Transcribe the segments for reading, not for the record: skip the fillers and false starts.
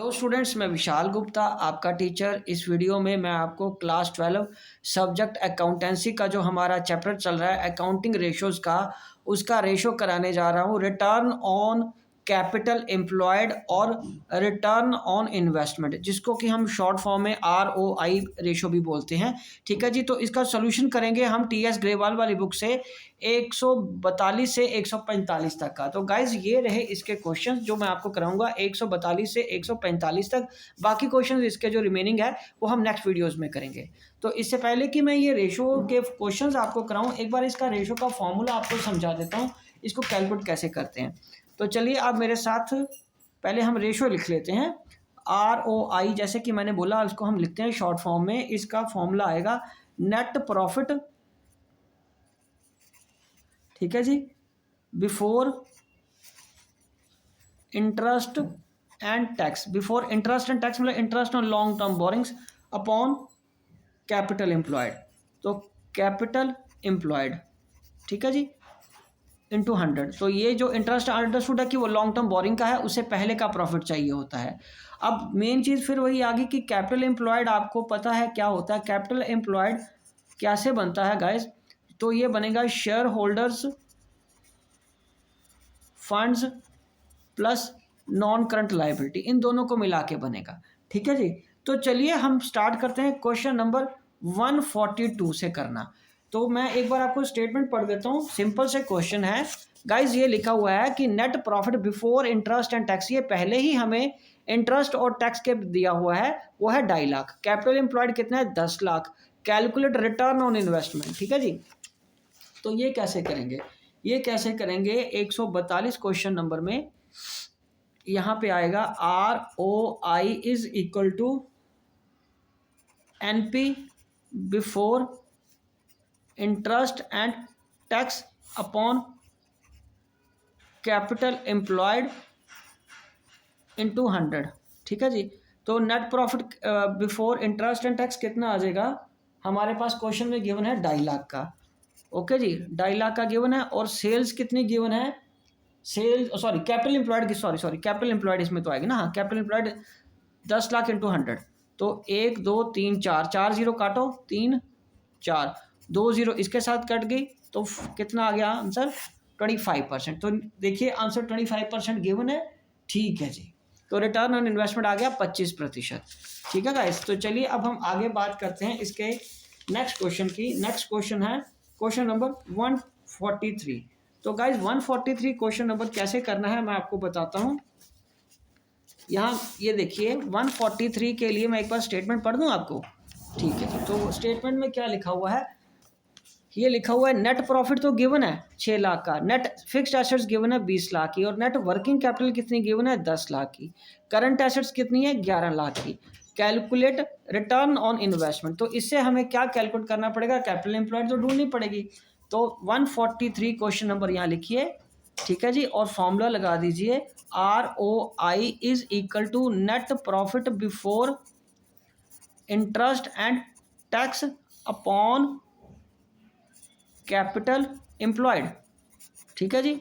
Hello students, मैं विशाल गुप्ता आपका teacher. इस वीडियो में मैं आपको क्लास 12 सब्जेक्ट अकाउंटेंसी का जो हमारा चैप्टर चल रहा है अकाउंटिंग रेशोज़ का, उसका रेशो कराने जा रहा हूँ। रिटर्न ऑन कैपिटल एम्प्लॉयड और रिटर्न ऑन इन्वेस्टमेंट, जिसको कि हम शॉर्ट फॉर्म में ROI रेशो भी बोलते हैं। ठीक है जी, तो इसका सोल्यूशन करेंगे हम TS ग्रेवाल वाली बुक से 142 से 145 तक का। तो गाइज ये रहे इसके क्वेश्चंस जो मैं आपको कराऊंगा 142 से 145 तक। बाकी क्वेश्चंस इसके जो रिमेनिंग है वो हम नेक्स्ट वीडियोस में करेंगे। तो इससे पहले कि मैं ये रेशो के क्वेश्चंस आपको कराऊं, एक बार इसका रेशो का फॉर्मूला आपको समझा देता हूं, इसको कैलकुलेट कैसे करते हैं। तो चलिए आप मेरे साथ पहले हम रेशो लिख लेते हैं। ROI जैसे कि मैंने बोला इसको हम लिखते हैं शॉर्ट फॉर्म में। इसका फॉर्मूला आएगा नेट प्रॉफिट, ठीक है जी, before interest and tax. Before interest and tax मतलब interest on long term borrowings upon capital employed. तो कैपिटल एम्प्लॉयड, ठीक है जी, इंटू 100। तो ये जो इंटरेस्ट अंडरस्टूड है कि वो लॉन्ग टर्म बोरिंग का है, उससे पहले का प्रॉफिट चाहिए होता है। अब मेन चीज़ फिर वही आ गई कि कैपिटल एम्प्लॉयड आपको पता है क्या होता है। कैपिटल एम्प्लॉयड कैसे बनता है गाइस? तो ये बनेगा shareholders funds plus non current liability, इन दोनों को मिला के बनेगा। ठीक है जी, तो चलिए हम स्टार्ट करते हैं क्वेश्चन नंबर 142 से करना। तो मैं एक बार आपको स्टेटमेंट पढ़ देता हूँ। सिंपल से क्वेश्चन है गाइज, ये लिखा हुआ है कि net profit before interest and tax, ये पहले ही हमें इंटरेस्ट और टैक्स के दिया हुआ है, वो है 2.5 लाख। कैपिटल एम्प्लॉयड कितना है? 10 lakh. Calculate return on investment, ठीक है जी। तो ये कैसे करेंगे? ये कैसे करेंगे 142 क्वेश्चन नंबर में यहाँ पे आएगा ROI is equal to NP before interest and tax upon capital employed into 100, ठीक है जी। तो net profit before interest and tax कितना आ जाएगा? हमारे पास क्वेश्चन में गिवन है 2.5 लाख का। ओके जी, 2.5 लाख का गिवन है। और सेल्स कितनी गिवन है? सेल्स सॉरी कैपिटल एम्प्लॉयड की सॉरी कैपिटल एम्प्लॉयड इसमें तो आएगी ना। हाँ, कैपिटल एम्प्लॉयड 10 लाख इंटू 100। तो 1 2 3 4 जीरो काटो, 3 4 2 जीरो इसके साथ कट गई, तो कितना आ गया आंसर? 25%। तो देखिए आंसर 25% गिवन है, ठीक है जी। तो रिटर्न ऑन इन्वेस्टमेंट आ गया 25%। ठीक है गाइस, तो चलिए अब हम आगे बात करते हैं इसके नेक्स्ट क्वेश्चन की। नेक्स्ट क्वेश्चन है क्वेश्चन नंबर 143। तो गाइज 143 क्वेश्चन नंबर कैसे करना है मैं आपको बताता हूँ। यहाँ ये देखिए 143 के लिए मैं एक बार स्टेटमेंट पढ़ दूँ आपको, ठीक है जी। तो स्टेटमेंट में क्या लिखा हुआ है? ये लिखा हुआ है नेट प्रॉफिट तो गिवन है 6 लाख का, नेट फिक्स्ड एसेट्स गिवन है 20 लाख की, और नेट वर्किंग कैपिटल कितनी गिवन है? 10 लाख की। करंट एसेट्स कितनी है? 11 लाख की। कैलकुलेट रिटर्न ऑन इन्वेस्टमेंट, तो इससे हमें क्या कैलकुलेट करना पड़ेगा? कैपिटल एम्प्लॉयड तो ढूंढनी पड़ेगी। तो 143 क्वेश्चन नंबर यहाँ लिखिए, ठीक है जी, और फॉर्मूला लगा दीजिए ROI is equal to net profit before interest and tax upon capital employed, ठीक है जी,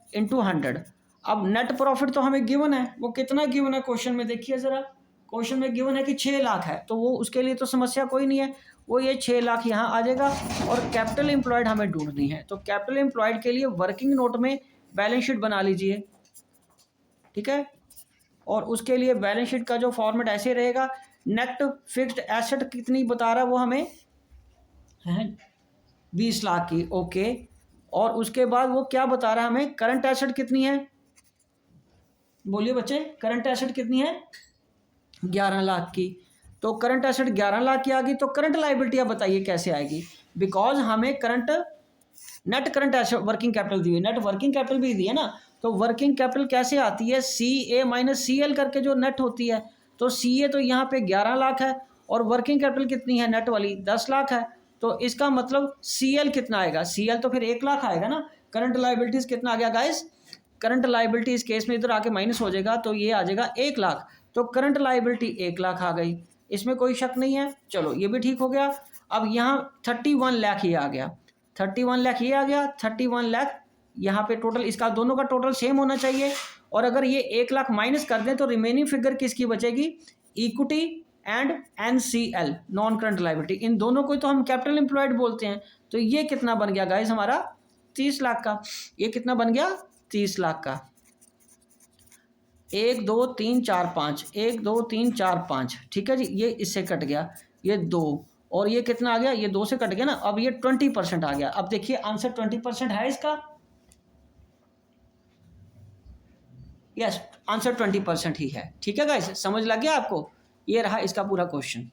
इंटू 100। अब नेट प्रॉफिट तो हमें गिवन है, वो कितना गिवन है क्वेश्चन में? देखिए ज़रा, क्वेश्चन में गिवन है कि 6 लाख है, तो वो उसके लिए तो समस्या कोई नहीं है, वो ये 6 लाख यहाँ आ जाएगा। और कैपिटल एम्प्लॉयड हमें ढूंढनी है, तो कैपिटल एम्प्लॉयड के लिए वर्किंग नोट में बैलेंस शीट बना लीजिए, ठीक है। और उसके लिए बैलेंस शीट का जो फॉर्मेट ऐसे रहेगा, नेट फिक्स्ड एसेट कितनी बता रहा है वो हमें है 20 लाख की, ओके। और उसके बाद वो क्या बता रहा है हमें? करंट एसेट कितनी है? बोलिए बच्चे, करंट एसेट कितनी है? 11 लाख की। तो करंट एसेट 11 लाख की आ गई, तो करंट लायबिलिटी आप बताइए कैसे आएगी? बिकॉज हमें current net current asset working capital दी है, नेट वर्किंग कैपिटल भी दी है ना। तो वर्किंग कैपिटल कैसे आती है? CA माइनस CL करके जो नेट होती है। तो CA तो यहाँ पे 11 लाख है, और वर्किंग कैपिटल कितनी है नेट वाली? 10 लाख है। तो इसका मतलब CL कितना आएगा? CL तो फिर 1 लाख आएगा ना। करंट लायबिलिटीज कितना आ गया गाइस? करंट लायबिलिटी इस केस में इधर आके माइनस हो जाएगा, तो ये आ जाएगा 1 लाख। तो करंट लायबिलिटी 1 लाख आ गई, इसमें कोई शक नहीं है। चलो ये भी ठीक हो गया। अब यहाँ 31 लाख ये आ गया, 31 लाख ये आ गया, 31 लाख यहाँ पे टोटल, इसका दोनों का टोटल सेम होना चाहिए। और अगर ये 1 लाख माइनस कर दें तो रिमेनिंग फिगर किसकी बचेगी, equity and NCL non current liability, इन दोनों को तो हम कैपिटल एम्प्लॉयड बोलते हैं। तो ये कितना बन गया गाइस हमारा 30 लाख का, ये कितना बन गया 30 लाख का। 1 2 3 4 5, 1 2 3 4 5, ठीक है जी, ये इससे कट गया, ये 2 और ये कितना आ गया, ये 2 से कट गया ना, अब ये 20% आ गया। अब देखिए आंसर 20% है इसका, यस आंसर 20% ही है। ठीक है गाइस, समझ लग गया आपको, ये रहा इसका पूरा क्वेश्चन।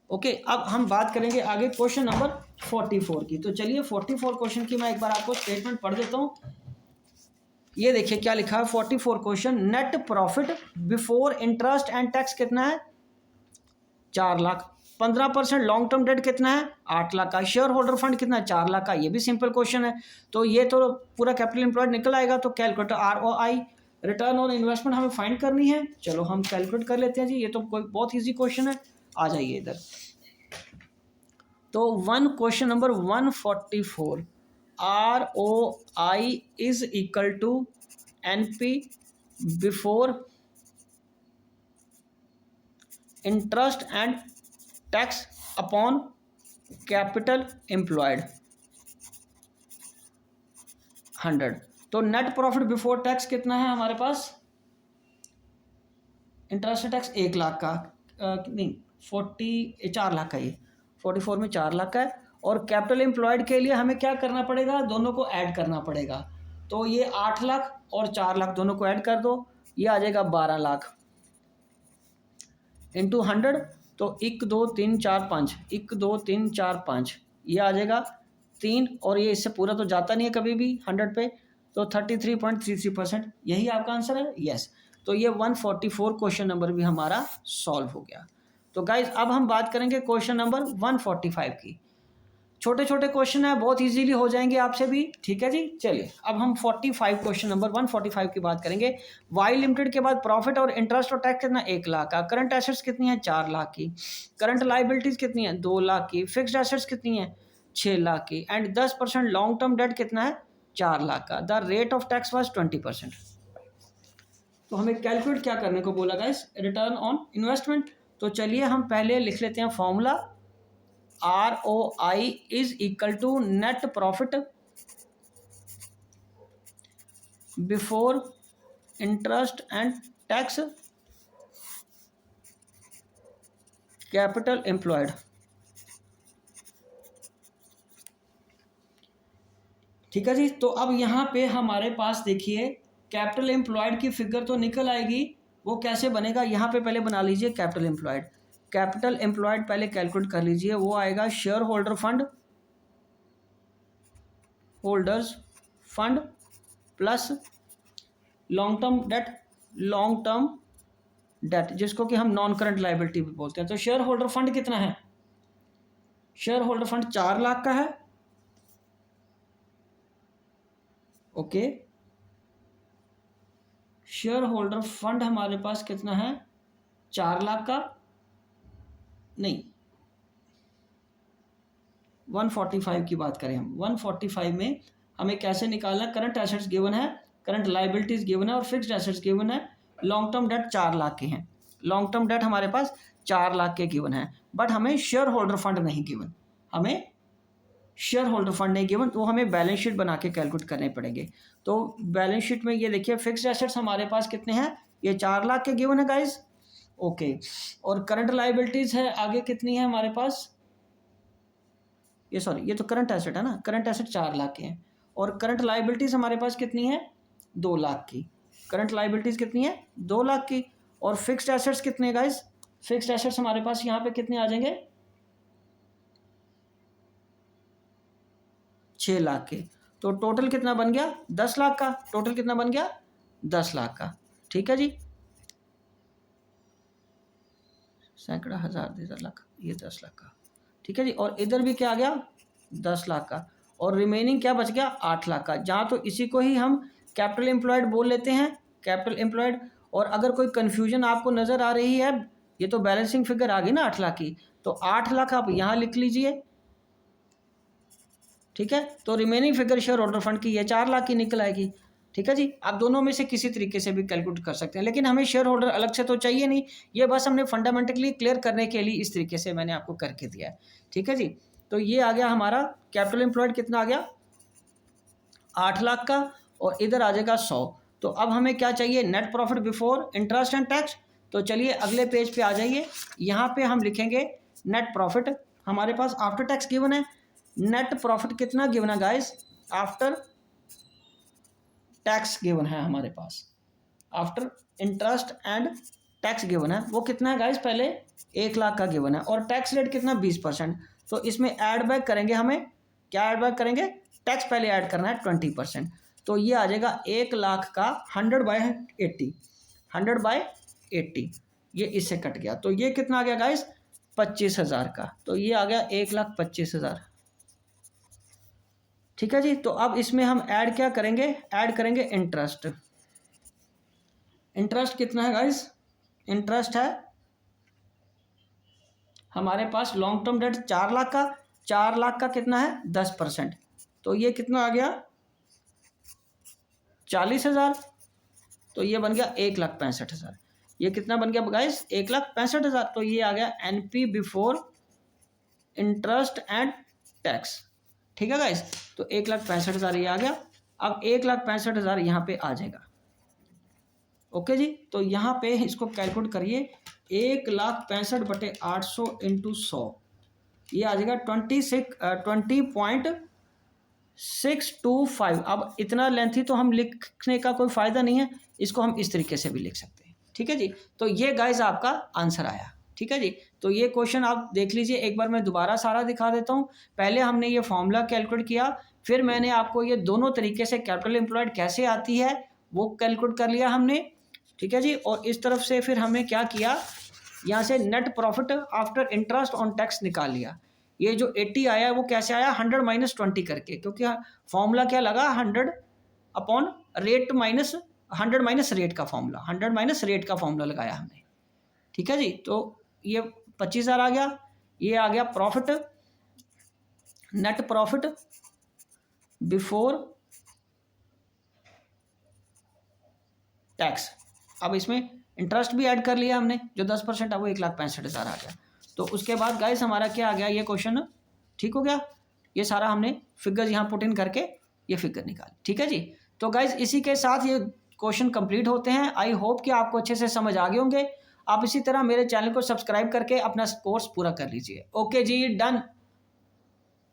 ओके, अब हम बात करेंगे आगे क्वेश्चन नंबर 44 की। तो चलिए 44 क्वेश्चन की मैं एक बार आपको स्टेटमेंट पढ़ देता हूँ। ये देखिए क्या लिखा है 44 question, net profit before interest and tax कितना है 4 लाख, 15% लॉन्ग टर्म डेट कितना है 8 लाख का, शेयर होल्डर फंड कितना है 4 लाख का। ये भी सिंपल क्वेश्चन है, तो ये तो पूरा कैपिटल एम्प्लॉयड निकल आएगा। तो calculator ROI return on investment हमें फाइंड करनी है। चलो हम कैलकुलेट कर लेते हैं जी, ये तो कोई बहुत ईजी क्वेश्चन है। आ जाइए इधर। तो question number 144, ROI is equal to NP before interest and tax upon capital employed 100। तो नेट प्रॉफिट बिफोर टैक्स कितना है हमारे पास, इंटरेस्ट टैक्स 1 लाख का, नहीं 4 लाख का, ये 44 में 4 लाख का है। और कैपिटल एम्प्लॉयड के लिए हमें क्या करना पड़ेगा, दोनों को ऐड करना पड़ेगा। तो ये 8 लाख और 4 लाख दोनों को ऐड कर दो, ये आ जाएगा 12 लाख इंटू 100। तो 1 2 3 4 5, 1 2 3 4 5, ये आ जाएगा 3, और ये इससे पूरा तो जाता नहीं है कभी भी 100 पे, तो 33.33%, यही आपका आंसर है। यस, तो ये 144 क्वेश्चन नंबर भी हमारा सॉल्व हो गया। तो गाइज अब हम बात करेंगे क्वेश्चन नंबर 145 की। छोटे छोटे क्वेश्चन है, बहुत इजीली हो जाएंगे आपसे भी। ठीक है जी, चलिए अब हम 45 क्वेश्चन नंबर 145 की बात करेंगे। वाई लिमिटेड के बाद प्रॉफिट और इंटरेस्ट और टैक्स कितना 1 लाख का, करंट एसेट्स कितनी है 4 लाख की, करंट लाइबिलिटीज कितनी है 2 लाख की, फिक्स्ड एसेट्स कितनी है 6 लाख की, एंड 10% लॉन्ग टर्म डेट कितना है 4 लाख का। The rate of tax was 20%। तो हमें कैलकुलेट क्या करने को बोला गाइस, रिटर्न ऑन इन्वेस्टमेंट। तो चलिए हम पहले लिख लेते हैं formula, ROI is equal to net profit before interest and tax capital employed. ठीक है जी, तो अब यहाँ पे हमारे पास देखिए कैपिटल एम्प्लॉयड की फिगर तो निकल आएगी, वो कैसे बनेगा, यहाँ पे पहले बना लीजिए कैपिटल एम्प्लॉयड। कैपिटल एम्प्लॉयड पहले कैलकुलेट कर लीजिए, वो आएगा share holder fund, holders fund plus long term debt जिसको कि हम नॉन करंट लायबिलिटी भी बोलते हैं। तो शेयर होल्डर फंड कितना है, शेयर होल्डर फंड 4 लाख का है। ओके, शेयर होल्डर फंड हमारे पास कितना है 4 लाख का, नहीं 145 की बात करें हम, 145 में हमें कैसे निकालना, करंट एसेट्स गिवन है, करंट लायबिलिटीज गिवन है और फिक्स्ड एसेट्स गिवन है। लॉन्ग टर्म डेट 4 लाख के हैं, लॉन्ग टर्म डेट हमारे पास 4 लाख के गिवन है, बट हमें शेयर होल्डर फंड नहीं गिवन, हमें शेयर होल्डर फंड नहीं गिवन, तो हमें बैलेंस शीट बना के कैलकुलेट करने पड़ेंगे। तो बैलेंस शीट में ये देखिए फिक्स्ड एसेट्स हमारे पास कितने हैं, ये 4 लाख के गिवन है गाइज। ओके, और करंट लायबिलिटीज है आगे कितनी है हमारे पास, ये सॉरी ये तो करंट एसेट है ना, करंट एसेट 4 लाख के हैं, और करंट लायबिलिटीज हमारे पास कितनी है 2 लाख की, करंट लायबिलिटीज कितनी है 2 लाख की, और फिक्स्ड एसेट्स कितने गाइज, फिक्स्ड एसेट्स हमारे पास यहाँ पे कितने आ जाएंगे 6 लाख के। तो टोटल कितना बन गया 10 लाख का, टोटल कितना बन गया 10 लाख का। ठीक है जी, सैकड़ा हज़ार 10 लाख, ये 10 लाख का। ठीक है जी, और इधर भी क्या आ गया 10 लाख का, और रिमेनिंग क्या बच गया 8 लाख का। जहाँ तो इसी को ही हम कैपिटल एम्प्लॉयड बोल लेते हैं, कैपिटल एम्प्लॉयड। और अगर कोई कन्फ्यूजन आपको नज़र आ रही है, ये तो बैलेंसिंग फिगर आ गई ना 8 लाख की, तो 8 लाख आप यहाँ लिख लीजिए। ठीक है, तो remaining figure share holder fund की ये 4 लाख की निकल आएगी। ठीक है जी। आप दोनों में से किसी तरीके से भी कैलकुलेट कर सकते हैं, लेकिन हमें शेयर होल्डर अलग से तो चाहिए नहीं, ये बस हमने फंडामेंटली क्लियर करने के लिए इस तरीके से मैंने आपको करके दिया है। ठीक है जी। तो ये आ गया हमारा कैपिटल एम्प्लॉयड कितना आ गया 8 लाख का, और इधर आ जाएगा 100। तो अब हमें क्या चाहिए, net profit before interest and tax. तो चलिए अगले पेज पे आ जाइए, यहाँ पे हम लिखेंगे नेट प्रॉफिट। हमारे पास आफ्टर टैक्स गिवन है, नेट प्रॉफिट कितना गिवन है गाइस, आफ्टर टैक्स गिवन है हमारे पास, after interest and tax given है। वो कितना है गाइस, पहले 1 लाख का गिवन है, और टैक्स रेट कितना 20%। तो इसमें ऐड बैक करेंगे, हमें क्या ऐड बैक करेंगे, टैक्स पहले ऐड करना है 20%। तो ये आ जाएगा 1 लाख का 100/80, 100/80, ये इससे कट गया। तो ये कितना आ गया गाइस 25,000 का। तो ये आ गया 1,25,000। ठीक है जी। तो अब इसमें हम ऐड क्या करेंगे, ऐड करेंगे इंटरेस्ट। इंटरेस्ट कितना है गाइस, इंटरेस्ट है हमारे पास लॉन्ग टर्म डेट 4 लाख का, 4 लाख का कितना है 10%। तो ये कितना आ गया 40,000। तो ये बन गया 1,65,000। ये कितना बन गया गाइस 1,65,000। तो ये आ गया NP before interest and tax. ठीक है गाइस। तो 1,65,000 ये आ गया। अब 1,65,000 यहाँ पे आ जाएगा। ओके जी। तो यहाँ पे इसको कैलकुलेट करिए, 1,65,800 इंटू 100, ये आ जाएगा 20.625। अब इतना लेंथी तो हम लिखने का कोई फ़ायदा नहीं है, इसको हम इस तरीके से भी लिख सकते हैं। ठीक है जी। तो ये गाइस आपका आंसर आया। ठीक है जी। तो ये क्वेश्चन आप देख लीजिए, एक बार मैं दोबारा सारा दिखा देता हूँ। पहले हमने ये फॉर्मूला कैलकुलेट किया, फिर मैंने आपको ये दोनों तरीके से कैपिटल एम्प्लॉयड कैसे आती है वो कैलकुलेट कर लिया हमने। ठीक है जी। और इस तरफ से फिर हमने क्या किया, यहाँ से net profit after interest on tax निकाल लिया। ये जो 80 आया वो कैसे आया, 100 - 20 करके, क्योंकि फॉर्मूला क्या लगा 100 upon rate minus 100 minus rate का फॉर्मूला, 100 माइनस रेट का फॉर्मूला लगाया हमने। ठीक है जी। तो ये 25,000 आ गया। ये आ गया profit, net profit before tax. अब इसमें इंटरेस्ट भी ऐड कर लिया हमने, जो 10% है वो 1,65,000 आ गया। तो उसके बाद गाइस हमारा क्या आ गया, ये क्वेश्चन ठीक हो गया। ये सारा हमने फिगर्स यहाँ पुट इन करके ये फिगर निकाल। ठीक है जी। तो गाइस इसी के साथ ये क्वेश्चन कंप्लीट होते हैं। आई होप कि आपको अच्छे से समझ आ गए होंगे। आप इसी तरह मेरे चैनल को सब्सक्राइब करके अपना कोर्स पूरा कर लीजिए। ओके जी, डन।